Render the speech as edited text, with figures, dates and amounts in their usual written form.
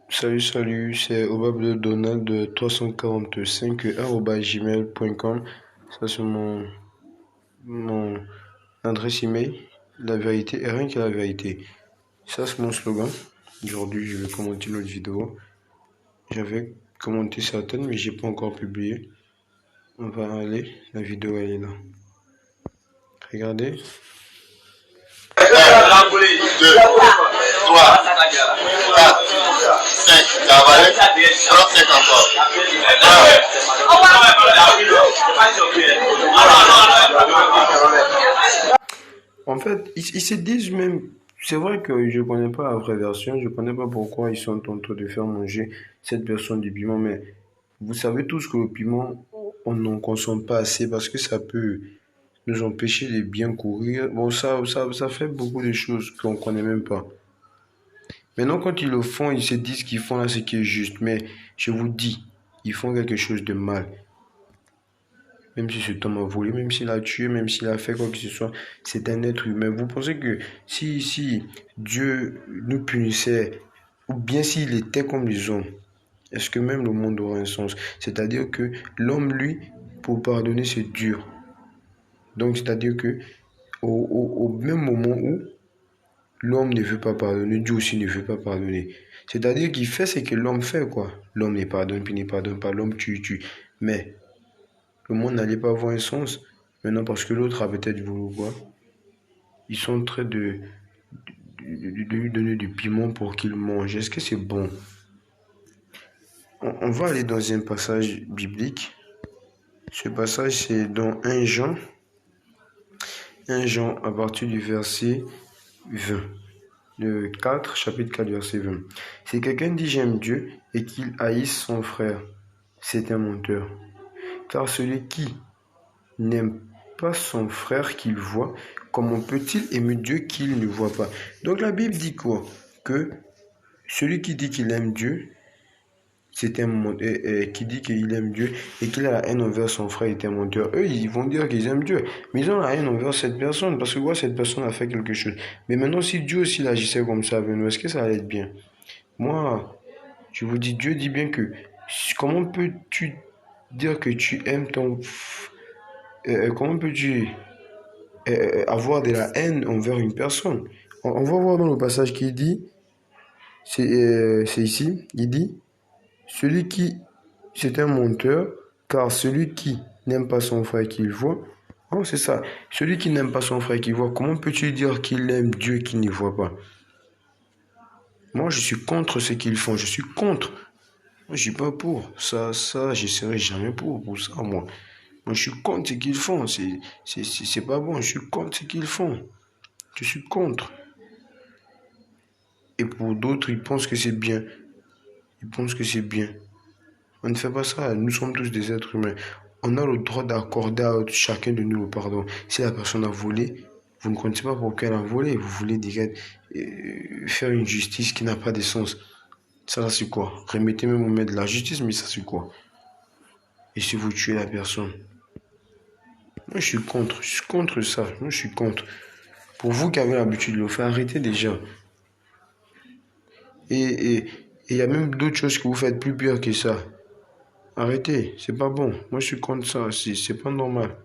Salut, c'est Obable Donald 345@gmail.com. Ça, c'est mon adresse email. La vérité et rien que la vérité. Ça, c'est mon slogan. Aujourd'hui, je vais commenter une autre vidéo. J'avais commenté certaines, mais j'ai pas encore publié. On va aller. La vidéo, elle est là. Regardez. 1, 2, 3, 4, 5, cavalier, 35 encore. En fait, ils se disent même, c'est vrai que je connais pas la vraie version, je connais pas pourquoi ils sont en train de faire manger cette version du piment, mais vous savez tous que le piment, on n'en consomme pas assez parce que ça peut nous empêcher de bien courir. Bon, ça fait beaucoup de choses qu'on connaît même pas. Maintenant, quand ils le font, ils se disent qu'ils font là ce qui est juste, mais je vous dis, ils font quelque chose de mal. Même si cet homme a volé, même s'il a tué, même s'il a fait quoi que ce soit, c'est un être humain. Vous pensez que si Dieu nous punissait, ou bien s'il était comme les hommes, est-ce que même le monde aurait un sens? C'est-à-dire que l'homme, lui, pour pardonner, c'est dur. Donc, c'est-à-dire que au même moment où l'homme ne veut pas pardonner, Dieu aussi ne veut pas pardonner. C'est-à-dire qu'il fait ce que l'homme fait, quoi. L'homme ne pardonne, puis ne pardonne pas, l'homme tue. Mais le monde n'allait pas avoir un sens. Maintenant, parce que l'autre a peut-être voulu quoi. Ils sont en train de lui donner du piment pour qu'il mange. Est-ce que c'est bon? On va aller dans un passage biblique. Ce passage, c'est dans 1 Jean. 1 Jean, à partir du verset 20. Le 4, chapitre 4, verset 20. Si quelqu'un dit j'aime Dieu et qu'il haïsse son frère, c'est un menteur. Car celui qui n'aime pas son frère qu'il voit, comment peut-il aimer Dieu qu'il ne voit pas? Donc la Bible dit quoi? Que celui qui dit qu'il aime Dieu, c'est un menteur, qui dit qu'il aime Dieu et qu'il a la haine envers son frère est un menteur. Eux, ils vont dire qu'ils aiment Dieu, mais ils ont la haine envers cette personne parce que quoi, cette personne a fait quelque chose. Mais maintenant, si Dieu aussi agissait comme ça avec nous, est-ce que ça allait être bien? Moi, je vous dis, Dieu dit bien que comment peux-tu dire que tu aimes comment peux-tu avoir de la haine envers une personne? On va voir dans le passage qui dit, c'est ici, il dit, celui qui, c'est un menteur, car celui qui n'aime pas son frère qu'il voit, oh, c'est ça, celui qui n'aime pas son frère qu'il voit, comment peux-tu dire qu'il aime Dieu qu'il ne voit pas? Moi, je suis contre ce qu'ils font, je suis contre. Moi, je suis pas pour. Ça, je serai jamais pour ça, moi. Moi, je suis contre ce qu'ils font. C'est pas bon. Je suis contre ce qu'ils font. Je suis contre. Et pour d'autres, ils pensent que c'est bien. Ils pensent que c'est bien. On ne fait pas ça. Nous sommes tous des êtres humains. On a le droit d'accorder à chacun de nous le pardon. Si la personne a volé, vous ne connaissez pas pourquoi elle a volé. Vous voulez faire une justice qui n'a pas de sens. Ça, c'est quoi? Remettez-moi au maître de la justice, mais ça, c'est quoi? Et si vous tuez la personne? Moi, je suis contre ça. Moi, je suis contre. Pour vous qui avez l'habitude de le faire, arrêtez déjà. Et il y a même d'autres choses que vous faites plus pire que ça. Arrêtez, c'est pas bon. Moi, je suis contre ça. C'est pas normal.